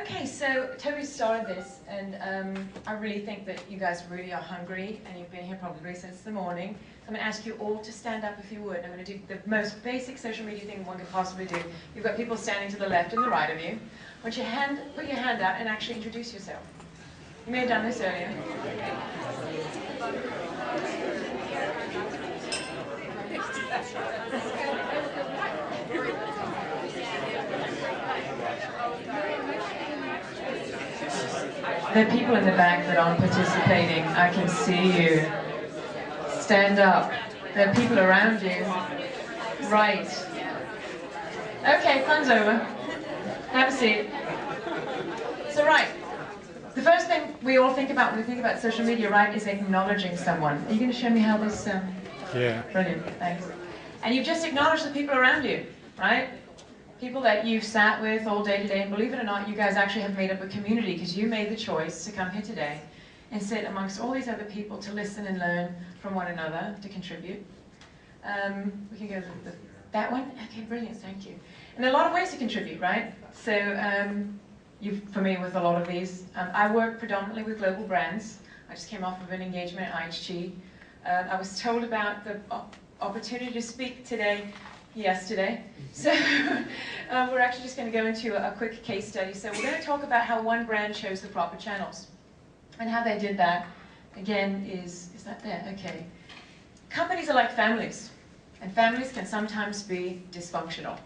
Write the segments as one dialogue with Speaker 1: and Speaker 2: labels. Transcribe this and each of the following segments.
Speaker 1: Okay, so Toby started this, and I really think that you guys really are hungry, and you've been here probably since the morning. So I'm going to ask you all to stand up if you would. I'm going to do the most basic social media thing one could possibly do. You've got people standing to the left and the right of you. Put your hand out and actually introduce yourself. You may have done this earlier. There are people in the back that aren't participating. I can see you. Stand up. There are people around you. Right. Okay, fun's over. Have a seat. So right, the first thing we all think about when we think about social media, right, is acknowledging someone. Are you going to show me how this...
Speaker 2: Yeah.
Speaker 1: Brilliant, thanks. And you've just acknowledged the people around you, right? People that you've sat with all day today, and believe it or not, you guys actually have made up a community because you made the choice to come here today and sit amongst all these other people to listen and learn from one another, to contribute. We can go to that one. Okay, brilliant, thank you. And there are a lot of ways to contribute, right? So you're familiar with a lot of these. I work predominantly with global brands. I just came off of an engagement at IHG. I was told about the opportunity to speak today yesterday. So we're actually just going to go into a quick case study. So we're going to talk about how one brand chose the proper channels. And how they did that, again, is that there? Okay. Companies are like families. And families can sometimes be dysfunctional.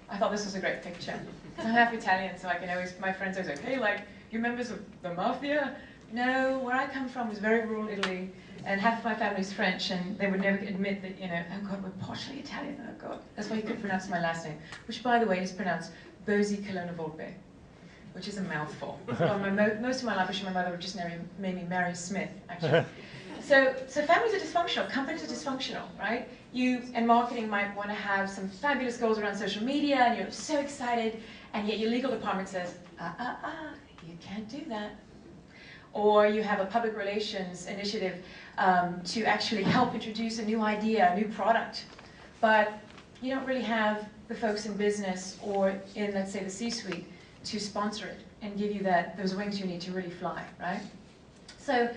Speaker 1: I thought this was a great picture. I'm half Italian, so I can always, my friends always say, hey, like, you're members of the mafia? No, where I come from was very rural Italy. And half of my family's French, and they would never admit that, you know, oh God, we're partially Italian, oh God. That's why you couldn't pronounce my last name, which, by the way, is pronounced Bozicolona Volpe, which is a mouthful. Well, most of my life, I wish my mother would just made me Mary Smith, actually. So families are dysfunctional, companies are dysfunctional, right? You, in marketing, might want to have some fabulous goals around social media, and you're so excited, and yet your legal department says, you can't do that. Or you have a public relations initiative to actually help introduce a new idea, a new product, but you don't really have the folks in business or in, let's say, the C-suite to sponsor it and give you those wings you need to really fly, right? So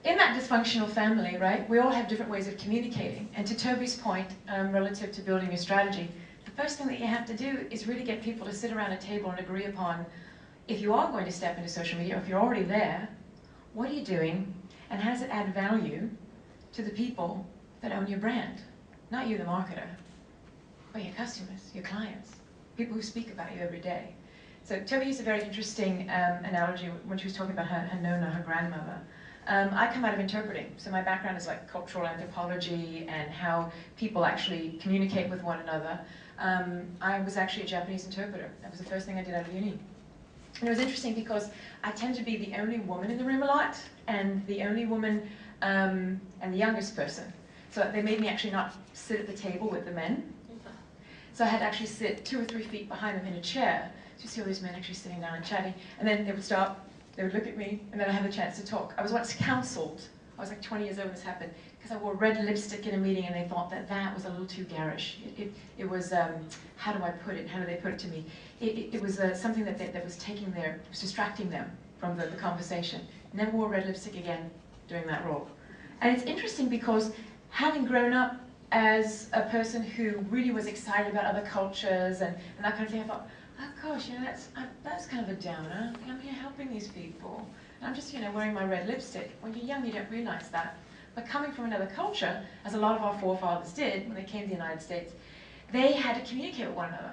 Speaker 1: in that dysfunctional family, right, we all have different ways of communicating. And to Toby's point, relative to building your strategy, the first thing that you have to do is really get people to sit around a table and agree upon, if you are going to step into social media, or if you're already there, what are you doing, and how does it add value to the people that own your brand? Not you, the marketer, but your customers, your clients, people who speak about you every day. So Toby used a very interesting analogy when she was talking about her Nona, her grandmother. I come out of interpreting, so my background is like cultural anthropology and how people actually communicate with one another. I was actually a Japanese interpreter. That was the first thing I did out of uni. And it was interesting because I tend to be the only woman in the room a lot, and the only woman and the youngest person. So they made me actually not sit at the table with the men. So I had to actually sit 2 or 3 feet behind them in a chair. So you see all these men actually sitting down and chatting, and then they would stop, they would look at me, and then I have a chance to talk. I was once counseled, I was like 20 years old when this happened, because I wore red lipstick in a meeting and they thought that that was a little too garish. It was, how do I put it, how do they put it to me? It was something that was was distracting them from the conversation. Never wore red lipstick again doing that role. And it's interesting because having grown up as a person who really was excited about other cultures and that kind of thing, I thought, oh gosh, you know, that's kind of a downer. I'm here helping these people. And I'm just, you know, wearing my red lipstick. When you're young, you don't realize that. But coming from another culture, as a lot of our forefathers did when they came to the United States, they had to communicate with one another.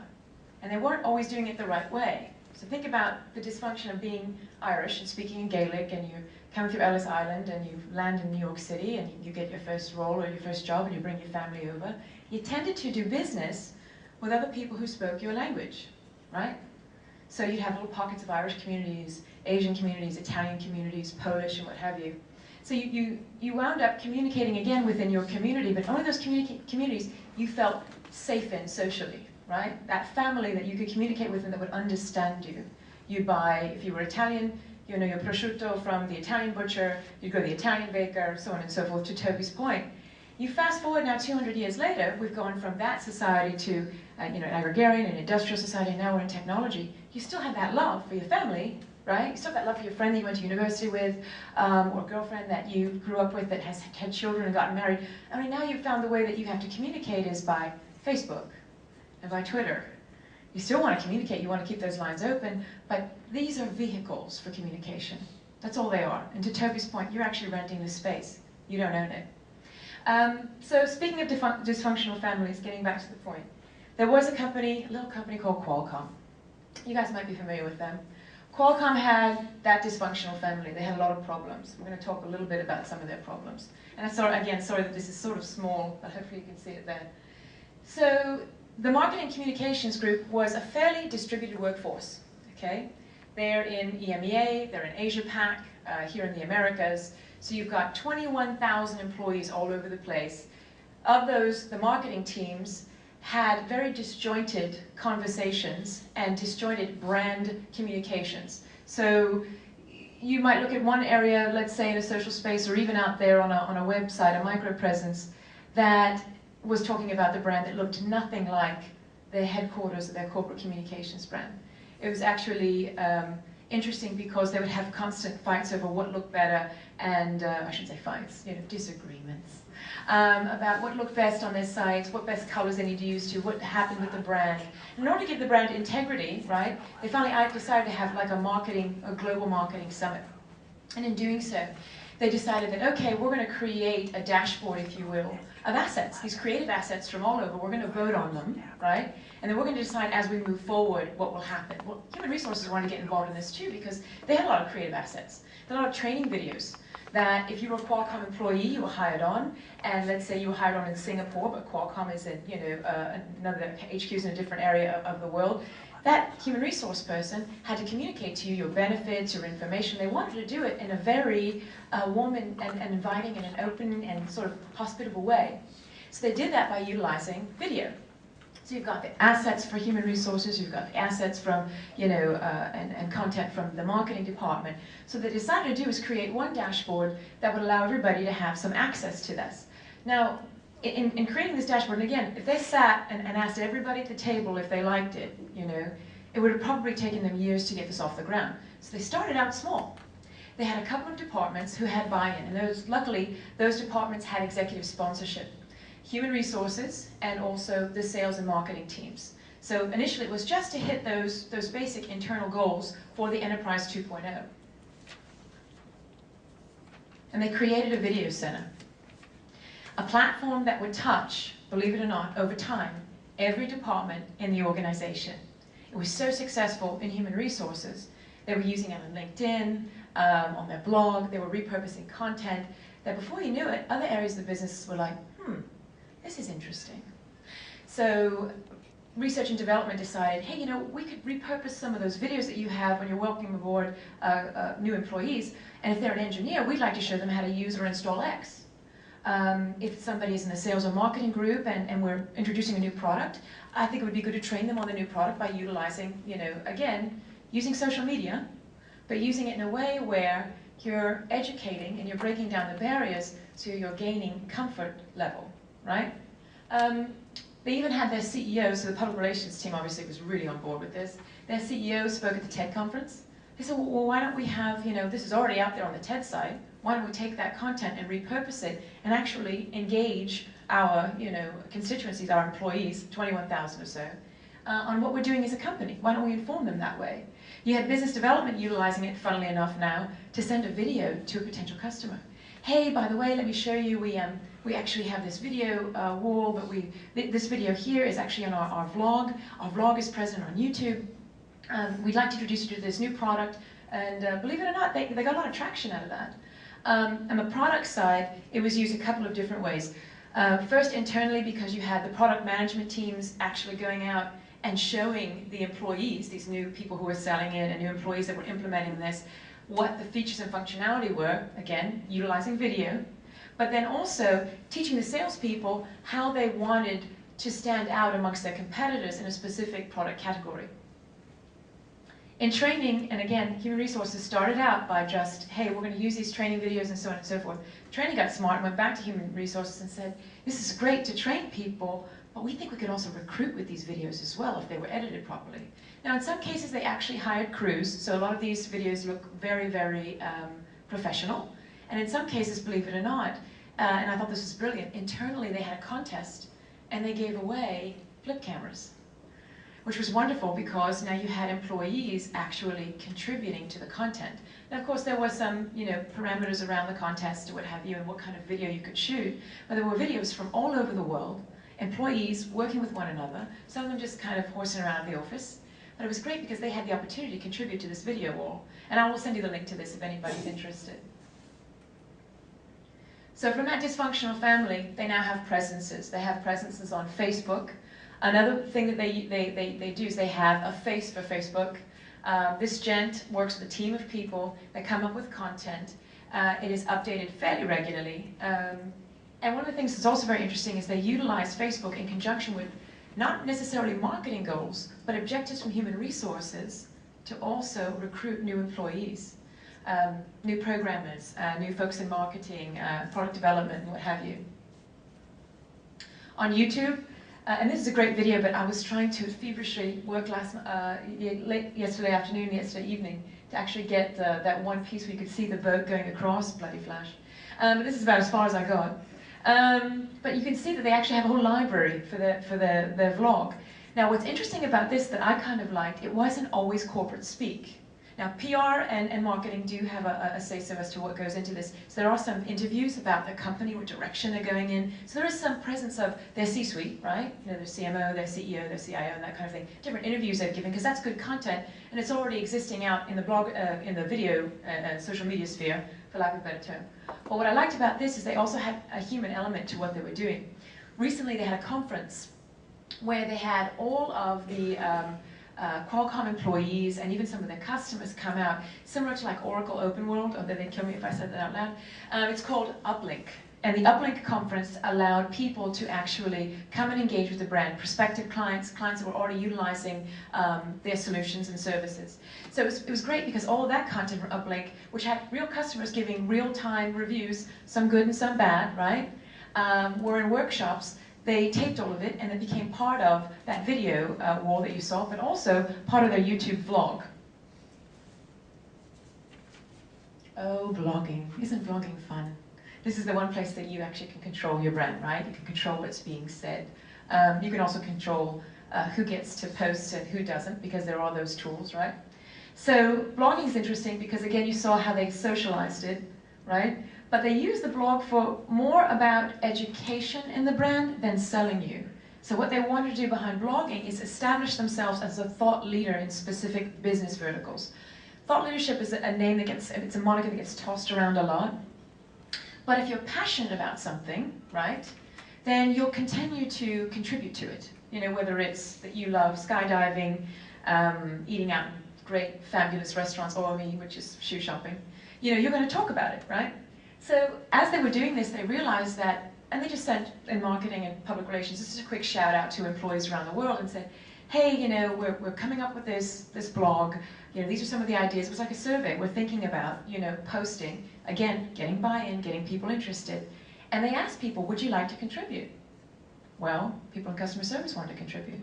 Speaker 1: And they weren't always doing it the right way. So think about the dysfunction of being Irish and speaking in Gaelic, and you come through Ellis Island and you land in New York City and you get your first role or your first job and you bring your family over. You tended to do business with other people who spoke your language, right? So you'd have little pockets of Irish communities, Asian communities, Italian communities, Polish and what have you. So you wound up communicating again within your community, but only those communities you felt safe in socially, right? That family that you could communicate with and that would understand you. You'd buy, if you were Italian, you know, your prosciutto from the Italian butcher, you'd go to the Italian baker, so on and so forth, to Toby's point. You fast forward now 200 years later, we've gone from that society to an agrarian and industrial society, and now we're in technology. You still have that love for your family, right? You still have that love for your friend that you went to university with, or girlfriend that you grew up with that has had children and gotten married. I mean, now you've found the way that you have to communicate is by Facebook and by Twitter. You still want to communicate, you want to keep those lines open, but these are vehicles for communication. That's all they are. And to Toby's point, you're actually renting the space. You don't own it. So speaking of dysfunctional families, getting back to the point, there was a little company called Qualcomm. You guys might be familiar with them. Qualcomm had that dysfunctional family. They had a lot of problems. We're going to talk a little bit about some of their problems. And sorry that this is sort of small, but hopefully you can see it there. So the marketing communications group was a fairly distributed workforce. Okay, they're in EMEA, they're in Asia Pac, here in the Americas. So you've got 21,000 employees all over the place. Of those, the marketing teams had very disjointed conversations and disjointed brand communications. So you might look at one area, let's say in a social space or even out there on a website, a micro presence, that was talking about the brand that looked nothing like the headquarters of their corporate communications brand. It was actually interesting because they would have constant fights over what looked better, and I shouldn't say fights, disagreements about what looked best on their sites, what best colors they need to use what happened with the brand. In order to give the brand integrity, right, they finally decided to have like a global marketing summit. And in doing so, they decided that, okay, we're going to create a dashboard, if you will, of assets, these creative assets from all over. We're going to vote on them, right? And then we're going to decide as we move forward what will happen. Well, human resources wanted to get involved in this too because they had a lot of creative assets. There are a lot of training videos that if you were a Qualcomm employee, you were hired on, and let's say you were hired on in Singapore, but Qualcomm is in, another HQ's in a different area of the world. That human resource person had to communicate to you your benefits, your information. They wanted to do it in a very warm and inviting and an open and sort of hospitable way. So they did that by utilizing video. So you've got the assets for human resources, you've got the assets from, and content from the marketing department. So what they decided to do is create one dashboard that would allow everybody to have some access to this. Now, in creating this dashboard, and again, if they sat and asked everybody at the table if they liked it, it would have probably taken them years to get this off the ground. So they started out small. They had a couple of departments who had buy-in, and luckily, those departments had executive sponsorship. Human resources, and also the sales and marketing teams. So initially it was just to hit those basic internal goals for the Enterprise 2.0. And they created a video center. A platform that would touch, believe it or not, over time, every department in the organization. It was so successful in human resources. They were using it on LinkedIn, on their blog, they were repurposing content, that before you knew it, other areas of the business were like, this is interesting. So research and development decided, hey, we could repurpose some of those videos that you have when you're welcoming aboard new employees, and if they're an engineer, we'd like to show them how to use or install X. If somebody is in the sales or marketing group and we're introducing a new product, I think it would be good to train them on the new product by utilizing, again, using social media, but using it in a way where you're educating and you're breaking down the barriers so you're gaining comfort level, right? They even had their CEO, so the public relations team obviously was really on board with this. Their CEO spoke at the TED conference. They said, well, why don't we have, this is already out there on the TED site, why don't we take that content and repurpose it and actually engage our, constituencies, our employees, 21,000 or so, on what we're doing as a company. Why don't we inform them that way? You had business development utilizing it, funnily enough now, to send a video to a potential customer. Hey, by the way, let me show you, we actually have this video wall, but this video here is actually on our vlog. Our vlog is present on YouTube. We'd like to introduce you to this new product, and believe it or not, they got a lot of traction out of that. On the product side, it was used a couple of different ways. First, internally, because you had the product management teams actually going out and showing the employees, these new people who were selling it and new employees that were implementing this, what the features and functionality were, again, utilizing video, but then also teaching the salespeople how they wanted to stand out amongst their competitors in a specific product category. In training, and again, human resources started out by just, hey, we're going to use these training videos and so on and so forth. Training got smart and went back to human resources and said, this is great to train people, but we think we could also recruit with these videos as well if they were edited properly. Now, in some cases, they actually hired crews, so a lot of these videos look very, very professional. And in some cases, believe it or not, and I thought this was brilliant, internally they had a contest and they gave away flip cameras, which was wonderful because now you had employees actually contributing to the content. Now, of course, there were some, parameters around the contest or what have you, and what kind of video you could shoot, but there were videos from all over the world, employees working with one another, some of them just kind of horsing around the office. But it was great because they had the opportunity to contribute to this video wall. And I will send you the link to this if anybody's interested. So from that dysfunctional family, they now have presences. They have presences on Facebook. Another thing that they do is they have a face for Facebook. This gent works with a team of people that come up with content. It is updated fairly regularly. And one of the things that's also very interesting is they utilize Facebook in conjunction with not necessarily marketing goals, but objectives from human resources to also recruit new employees, new programmers, new folks in marketing, product development, and what have you. On YouTube, and this is a great video, but I was trying to feverishly work late yesterday afternoon, yesterday evening, to actually get that one piece where you could see the boat going across, bloody flash. But this is about as far as I got. But you can see that they actually have a whole library for their vlog. Now, what's interesting about this that I kind of liked, it wasn't always corporate speak. Now, PR and marketing do have a say-so as to what goes into this. So there are some interviews about the company, what direction they're going in. So there is some presence of their C-suite, right? Their CMO, their CEO, their CIO, and that kind of thing. Different interviews they've given, because that's good content, and it's already existing out in the blog, in the video, social media sphere, for lack of a better term. But what I liked about this is they also had a human element to what they were doing. Recently, they had a conference where they had all of the Qualcomm employees and even some of their customers come out, similar to like Oracle Open World, although they'd kill me if I said that out loud. It's called Uplink. And the Uplink conference allowed people to actually come and engage with the brand, prospective clients, clients that were already utilizing their solutions and services. So it was great because all of that content from Uplink, which had real customers giving real-time reviews, some good and some bad, right, were in workshops. They taped all of it, and it became part of that video wall that you saw, but also part of their YouTube vlog. Oh, blogging. Isn't blogging fun? This is the one place that you actually can control your brand, right? You can control what's being said. You can also control who gets to post and who doesn't, because there are those tools, right? So blogging is interesting because, again, you saw how they socialized it, right? But they use the blog for more about education in the brand than selling you. So what they want to do behind blogging is establish themselves as a thought leader in specific business verticals. Thought leadership is a name that it's a moniker that gets tossed around a lot. But if you're passionate about something, right, then you'll continue to contribute to it. You know, whether it's that you love skydiving, eating out in great, fabulous restaurants, or me, which is shoe shopping, you know, you're going to talk about it, right? So as they were doing this, they realized that, and they just sent in marketing and public relations, this is a quick shout out to employees around the world and said, hey, you know, we're coming up with this blog, you know, these are some of the ideas. It was like a survey. We're thinking about, you know, posting, again, getting buy-in, getting people interested. And they asked people, would you like to contribute? Well, people in customer service wanted to contribute.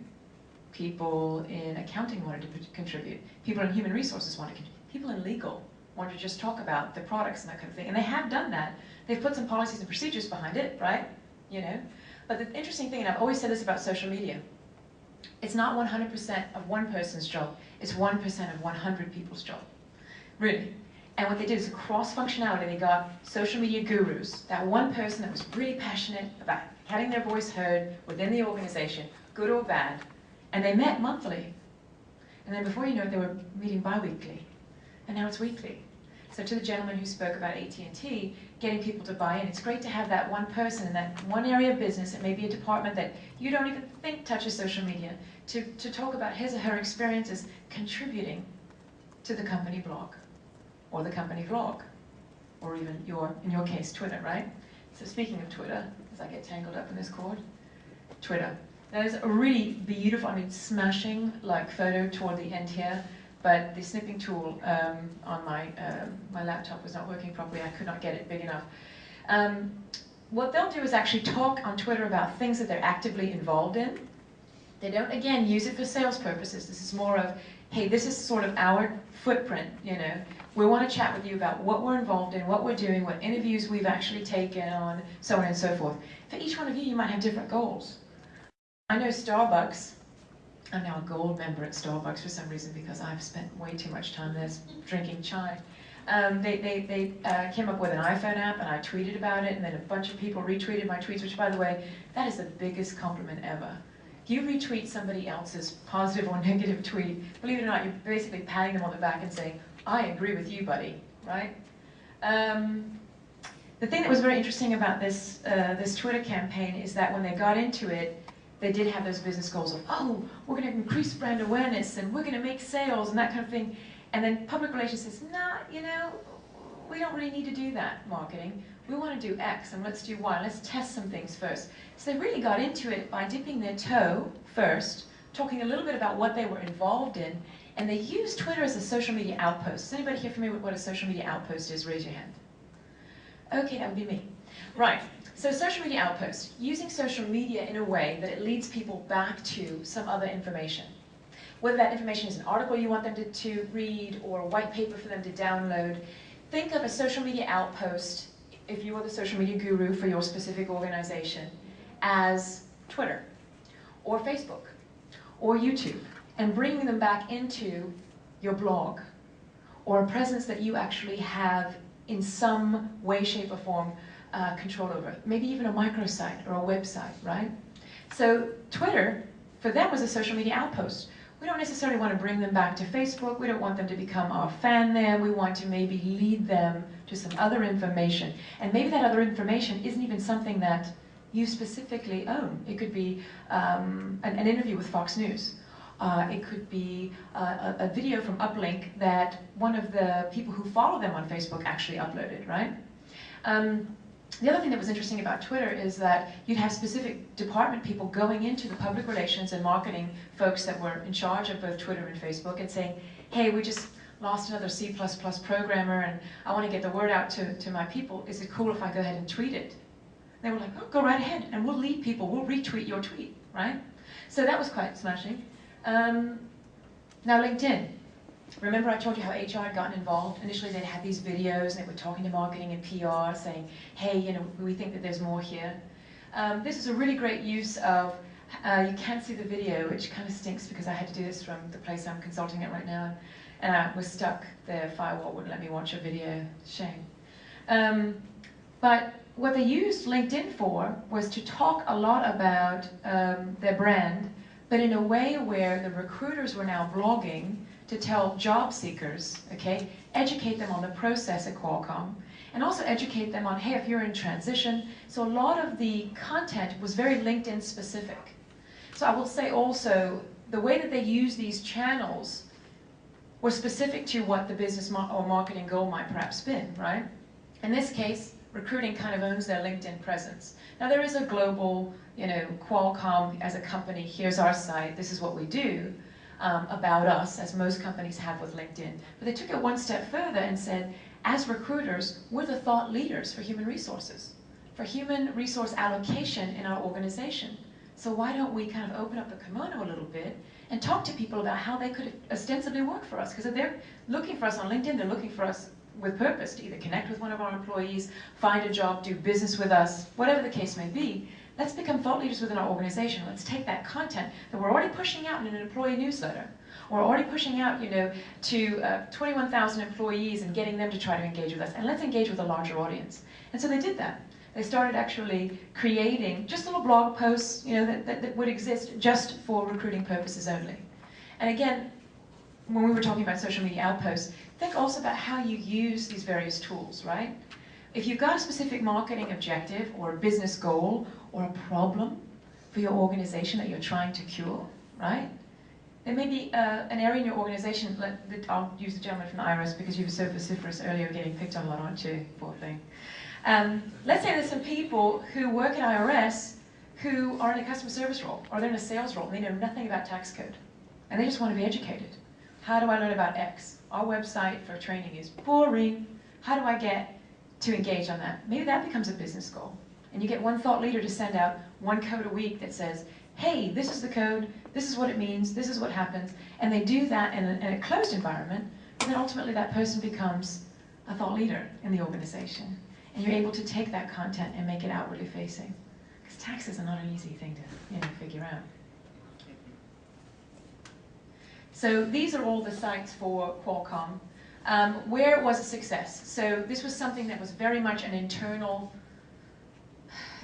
Speaker 1: People in accounting wanted to contribute. People in human resources wanted to contribute. People in legal wanted to just talk about the products and that kind of thing. And they have done that. They've put some policies and procedures behind it, right? You know? But the interesting thing, and I've always said this about social media, it's not 100% of one person's job. It's 1% of 100 people's job. Really. And what they did is a cross-functionality. They got social media gurus, that one person that was really passionate about having their voice heard within the organization, good or bad, and they met monthly. And then before you know it, they were meeting bi-weekly. And now it's weekly. So to the gentleman who spoke about AT&T, getting people to buy in, it's great to have that one person in that one area of business, it may be a department that you don't even think touches social media, to talk about his or her experiences contributing to the company blog, or the company vlog, or even in your case, Twitter, right? So speaking of Twitter, as I get tangled up in this cord, Twitter. That is a really beautiful, I mean, smashing like photo toward the end here. but the snipping tool on my laptop was not working properly. I could not get it big enough. What they'll do is actually talk on Twitter about things that they're actively involved in. They don't, again, use it for sales purposes. This is more of, hey, this is sort of our footprint, you know. We want to chat with you about what we're involved in, what we're doing, what interviews we've actually taken on, so on and so forth. For each one of you, you might have different goals. I know Starbucks, I'm now a gold member at Starbucks for some reason because I've spent way too much time there drinking chai. They came up with an iPhone app, and I tweeted about it, and then a bunch of people retweeted my tweets, which, by the way, that is the biggest compliment ever. If you retweet somebody else's positive or negative tweet, believe it or not, you're basically patting them on the back and saying, I agree with you, buddy, right? The thing that was very interesting about this, this Twitter campaign is that when they got into it, they did have those business goals of, oh, we're going to increase brand awareness, and we're going to make sales, and that kind of thing. And then public relations says, nah, you know, we don't really need to do that, marketing. We want to do X, and let's do Y. Let's test some things first. So they really got into it by dipping their toe first, talking a little bit about what they were involved in, and they used Twitter as a social media outpost. Is anybody here familiar with what a social media outpost is? Raise your hand. Okay, that would be me. Right, so social media outpost, using social media in a way that it leads people back to some other information. Whether that information is an article you want them to read or a white paper for them to download, think of a social media outpost, if you are the social media guru for your specific organization, as Twitter or Facebook or YouTube, and bringing them back into your blog or a presence that you actually have in some way, shape, or form control over. Maybe even a microsite or a website, right? So Twitter, for them, was a social media outpost. We don't necessarily want to bring them back to Facebook. We don't want them to become our fan there. We want to maybe lead them to some other information. And maybe that other information isn't even something that you specifically own. It could be an interview with Fox News. It could be a video from Uplink that one of the people who follow them on Facebook actually uploaded, right? The other thing that was interesting about Twitter is that you'd have specific department people going into the public relations and marketing folks that were in charge of both Twitter and Facebook and saying, hey, we just lost another C++ programmer and I want to get the word out to my people. Is it cool if I go ahead and tweet it? They were like, oh, go right ahead, and we'll lead people. We'll retweet your tweet, right? So that was quite smashing. Now LinkedIn. Remember I told you how HR had gotten involved? Initially they had these videos and they were talking to marketing and PR saying, hey, you know, we think that there's more here. This is a really great use of, you can't see the video, which kind of stinks because I had to do this from the place I'm consulting at right now, and I was stuck. The firewall wouldn't let me watch a video. Shame. But what they used LinkedIn for was to talk a lot about their brand, but in a way where the recruiters were now blogging to tell job seekers, okay, educate them on the process at Qualcomm, and also educate them on, hey, if you're in transition. So a lot of the content was very LinkedIn specific. So I will say also, the way that they use these channels was specific to what the business or marketing goal might perhaps been, right? In this case, recruiting kind of owns their LinkedIn presence. Now there is a global, you know, Qualcomm as a company, here's our site, this is what we do, about us, as most companies have with LinkedIn. But they took it one step further and said, as recruiters, we're the thought leaders for human resources, for human resource allocation in our organization. So why don't we kind of open up the kimono a little bit and talk to people about how they could ostensibly work for us? Because if they're looking for us on LinkedIn, they're looking for us with purpose to either connect with one of our employees, find a job, do business with us, whatever the case may be. Let's become thought leaders within our organization. Let's take that content that we're already pushing out in an employee newsletter, or already pushing out, you know, to 21,000 employees and getting them to try to engage with us, and let's engage with a larger audience. And so they did that. They started actually creating just little blog posts, you know, that would exist just for recruiting purposes only. And again, when we were talking about social media outposts, think also about how you use these various tools, right? If you've got a specific marketing objective or a business goal or a problem for your organization that you're trying to cure, right? There may be an area in your organization, I'll use the gentleman from the IRS because you were so vociferous earlier, getting picked on a lot, aren't you? Poor thing. Let's say there's some people who work at IRS who are in a customer service role, or they're in a sales role, and they know nothing about tax code, and they just want to be educated. How do I learn about X? Our website for training is boring. How do I get to engage on that? Maybe that becomes a business goal. And you get one thought leader to send out one code a week that says, hey, this is the code, this is what it means, this is what happens. And they do that in a closed environment, and then ultimately that person becomes a thought leader in the organization. And you're able to take that content and make it outwardly facing. Because taxes are not an easy thing to figure out. So these are all the sites for Qualcomm. Where it was a success. So this was something that was very much an internal,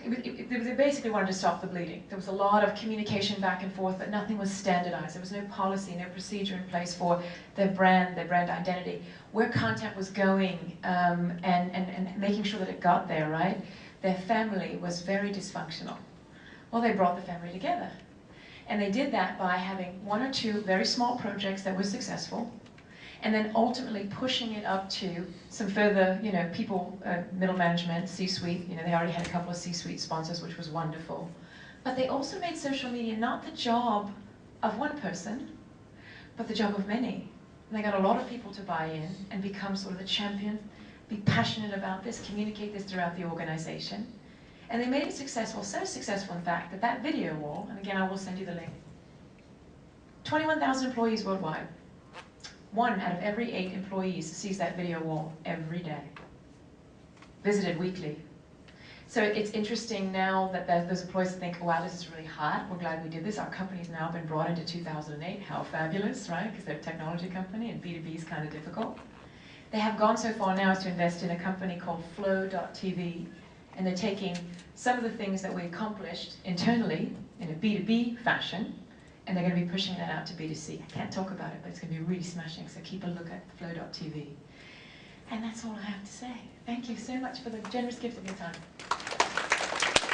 Speaker 1: they basically wanted to stop the bleeding. There was a lot of communication back and forth, but nothing was standardized. There was no policy, no procedure in place for their brand identity, where content was going, and making sure that it got there, right? Their family was very dysfunctional. Well, they brought the family together. And they did that by having one or two very small projects that were successful, and then ultimately pushing it up to some further, people, middle management, C-suite. They already had a couple of C-suite sponsors, which was wonderful. But they also made social media not the job of one person, but the job of many. And they got a lot of people to buy in and become sort of the champion, be passionate about this, communicate this throughout the organization. And they made it successful, so successful in fact, that that video wall, and again I will send you the link, 21,000 employees worldwide. 1 out of every 8 employees sees that video wall every day. Visited weekly. So it's interesting now that those employees think, wow, this is really hard. We're glad we did this. Our company's now been brought into 2008. How fabulous, right? Because they're a technology company and B2B is kind of difficult. They have gone so far now as to invest in a company called Flow.tv. And they're taking some of the things that we accomplished internally in a B2B fashion, and they're going to be pushing that out to B2C. I can't talk about it, but it's going to be really smashing, so keep a look at Flow.tv. And that's all I have to say. Thank you so much for the generous gift of your time.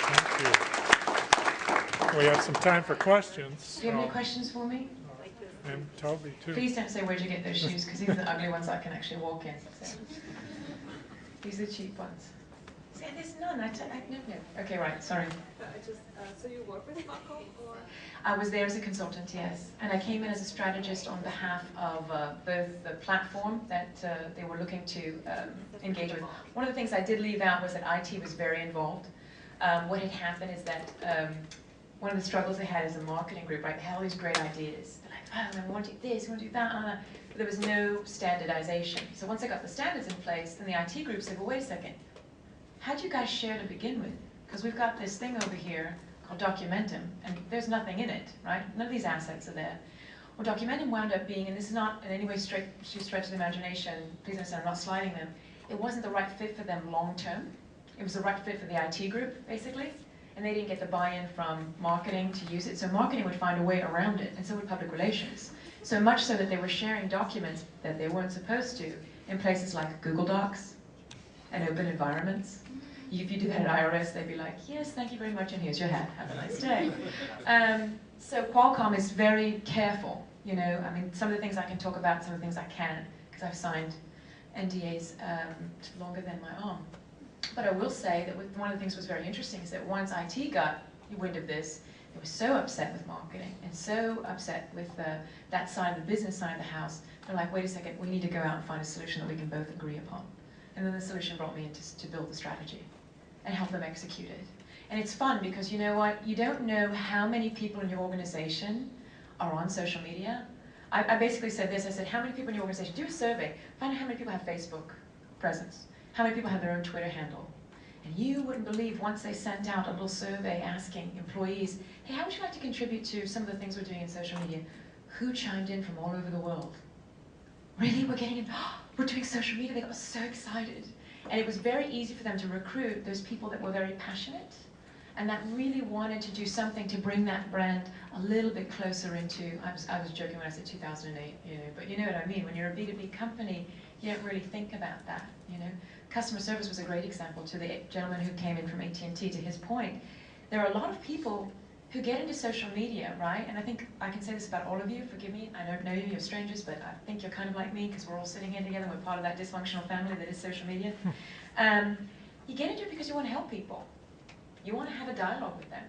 Speaker 2: Thank you. We have some time for questions.
Speaker 1: Do you have any questions for me?
Speaker 2: And Toby, too.
Speaker 1: Please don't say, where'd you get those shoes, because these are the ugly ones I can actually walk in. So. These are the cheap ones. See, there's none. No. Okay, right, sorry.
Speaker 3: So you work with Qualcomm, or?
Speaker 1: I was there as a consultant, yes. And I came in as a strategist on behalf of both the platform that they were looking to engage with. One of the things I did leave out was that IT was very involved. What had happened is that one of the struggles they had as a marketing group, right? They had all these great ideas. They're like, oh, we want to do this, we want to do that. But there was no standardization. So once they got the standards in place, then the IT group said, well, wait a second. How'd you guys share to begin with? Because we've got this thing over here called Documentum, and there's nothing in it, right? None of these assets are there. Well, Documentum wound up being, and this is not in any way stretch of the imagination, please understand, I'm not sliding them, it wasn't the right fit for them long term. It was the right fit for the IT group, basically, and they didn't get the buy-in from marketing to use it, so marketing would find a way around it, and so would public relations. So much so that they were sharing documents that they weren't supposed to in places like Google Docs and open environments. If you do that at IRS, they'd be like, yes, thank you very much, and here's your hat. Have a nice day. So Qualcomm is very careful. I mean, some of the things I can talk about, some of the things I can't, because I've signed NDAs longer than my arm. But I will say that one of the things that was very interesting is that once IT got wind of this, they were so upset with marketing and so upset with that side of the business side of the house. They're like, wait a second, we need to go out and find a solution that we can both agree upon. And then the solution brought me in to build the strategy and help them execute it. And it's fun because you know what? You don't know how many people in your organization are on social media. I basically said this, I said, how many people in your organization, do a survey, find out how many people have Facebook presence, how many people have their own Twitter handle. And you wouldn't believe once they sent out a little survey asking employees, hey, how would you like to contribute to some of the things we're doing in social media? Who chimed in from all over the world? Really, we're getting in, we're doing social media, they got so excited. And it was very easy for them to recruit those people that were very passionate and that really wanted to do something to bring that brand a little bit closer into, I was joking when I said 2008, but you know what I mean. When you're a B2B company, you don't really think about that, Customer service was a great example. To the gentleman who came in from AT&T, to his point, there are a lot of people who get into social media, right? And I think I can say this about all of you, forgive me, I don't know you, you're strangers, but I think you're kind of like me because we're all sitting here together, we're part of that dysfunctional family that is social media. You get into it because you want to help people. You want to have a dialogue with them,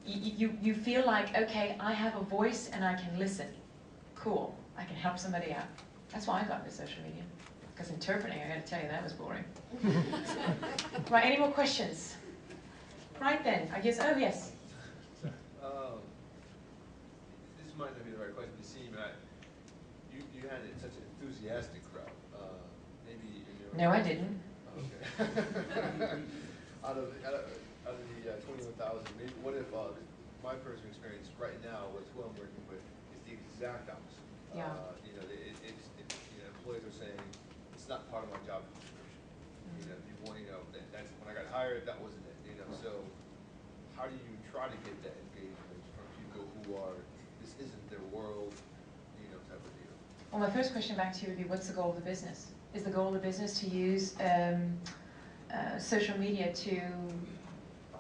Speaker 1: You feel like, okay, I have a voice and I can listen. cool, I can help somebody out. That's why I got into social media. Because interpreting, I got to tell you, that was boring. Right, any more questions? Right then, I guess, oh yes.
Speaker 4: This might not be the right question to see, but you had such an enthusiastic crowd. Maybe in your...
Speaker 1: No, I didn't.
Speaker 4: Okay. out of the 21,000, maybe what if my personal experience right now with who I'm working with is the exact opposite.
Speaker 1: Yeah.
Speaker 4: You know, employees are saying it's not part of my job description. You know, that's when I got hired, that wasn't it. You know, so how do you try to get that engagement from people who are, this isn't their world, you know, type of deal?
Speaker 1: Well, my first question back to you would be, what's the goal of the business? Is the goal of the business to use social media to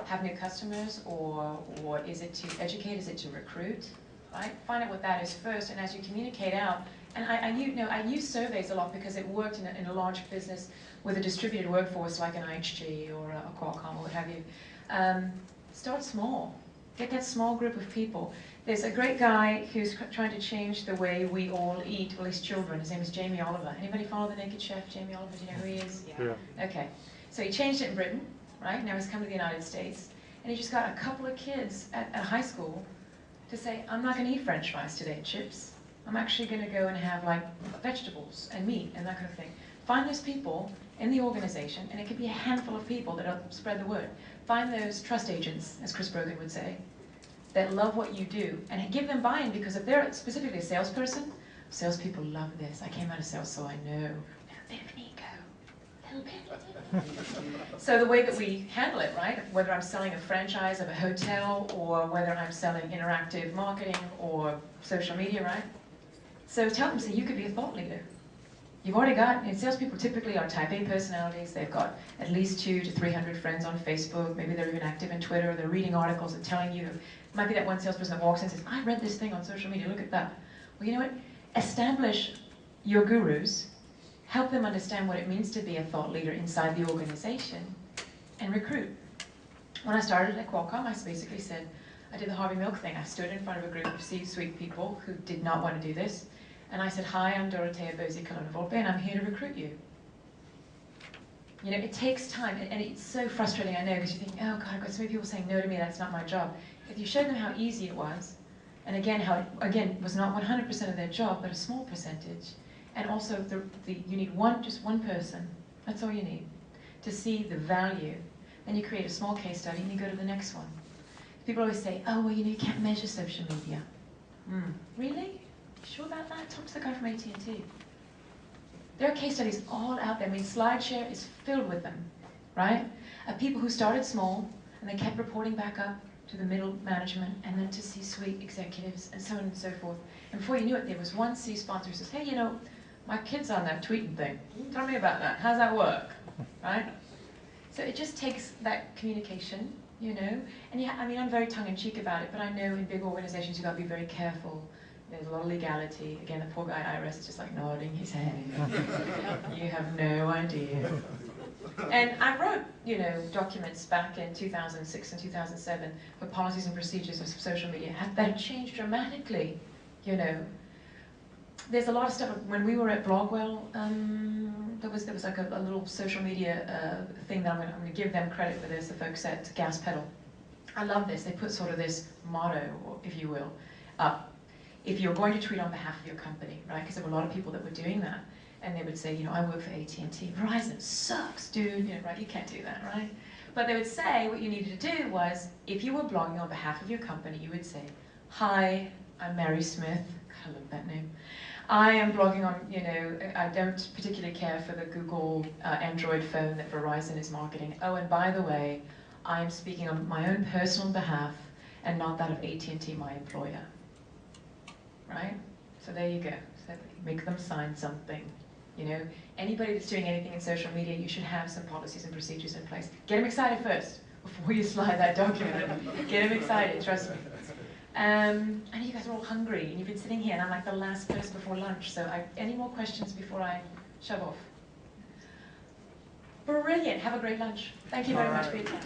Speaker 1: have new customers, or is it to educate? Is it to recruit? Right? Find out what that is first, and as you communicate out, and I use surveys a lot because it worked in a large business with a distributed workforce like an IHG or a Qualcomm or what have you. Start small. Get that small group of people. There's a great guy who's trying to change the way we all eat, well, his children. His name is Jamie Oliver. Anybody follow the Naked Chef, Jamie Oliver? Do you know who he is?
Speaker 2: Yeah.
Speaker 1: Okay. So he changed it in Britain, right? Now he's come to the United States. And he just got a couple of kids at high school to say, I'm not going to eat French fries today and chips. I'm actually going to go and have like vegetables and meat and that kind of thing. Find those people in the organization, and it could be a handful of people that'll spread the word. Find those trust agents, as Chris Brogan would say, that love what you do, and give them buy-in, because if they're specifically a salesperson, salespeople love this. I came out of sales, so I know. A bit of an ego, a little bit. So the way that we handle it, right? Whether I'm selling a franchise of a hotel, or whether I'm selling interactive marketing or social media, right? So tell them, say, you could be a thought leader. You've already got, and salespeople typically are type A personalities. They've got at least 200 to 300 friends on Facebook. Maybe they're even active in Twitter. They're reading articles and telling you. It might be that one salesperson that walks in and says, I read this thing on social media, look at that. Well, you know what? Establish your gurus. Help them understand what it means to be a thought leader inside the organization, and recruit. When I started at Qualcomm, I basically said, I did the Harvey Milk thing. I stood in front of a group of C-suite people who did not want to do this. And I said, hi, I'm Dorothéa Bozicolona Volpe, and I'm here to recruit you. You know, it takes time, and it's so frustrating, I know, because you think, oh God, I've got so many people saying no to me, that's not my job. If you showed them how easy it was, and again, how it, again, was not 100% of their job, but a small percentage, and also you need just one person, that's all you need, to see the value. Then you create a small case study, and you go to the next one. People always say, oh, well, you know, you can't measure social media. Really? Sure about that? Talk to the guy from AT&T. There are case studies all out there. I mean, SlideShare is filled with them, right? Of people who started small, and they kept reporting back up to the middle management, and then to C-suite executives, and so on and so forth. And before you knew it, there was one C sponsor who says, hey, you know, my kid's on that tweeting thing. Tell me about that. How's that work? Right? So it just takes that communication, you know? And yeah, I mean, I'm very tongue-in-cheek about it, but I know in big organizations, you've got to be very careful. There's a lot of legality. Again, the poor guy at IRS is just like nodding his head. You have no idea. And I wrote, you know, documents back in 2006 and 2007 for policies and procedures of social media that have changed dramatically, you know. There's a lot of stuff. When we were at Blogwell, there was like a little social media thing that I'm going to give them credit for this, the folks at Gas Pedal. I love this. They put sort of this motto, if you will, up. If you're going to tweet on behalf of your company, right? Because there were a lot of people that were doing that. And they would say, you know, I work for AT&T. Verizon sucks, dude. You know, right? You can't do that, right? But they would say what you needed to do was, if you were blogging on behalf of your company, you would say, hi, I'm Mary Smith. I love that name. I am blogging on, you know, I don't particularly care for the Google Android phone that Verizon is marketing. Oh, and by the way, I am speaking on my own personal behalf and not that of AT&T, my employer. Right? So there you go. So make them sign something. You know, anybody that's doing anything in social media, you should have some policies and procedures in place. Get them excited first, before you slide that document. Get them excited, trust me. I know you guys are all hungry, and you've been sitting here, and I'm like the last person before lunch, so any more questions before I shove off? Brilliant. Have a great lunch. Thank you very much for your time.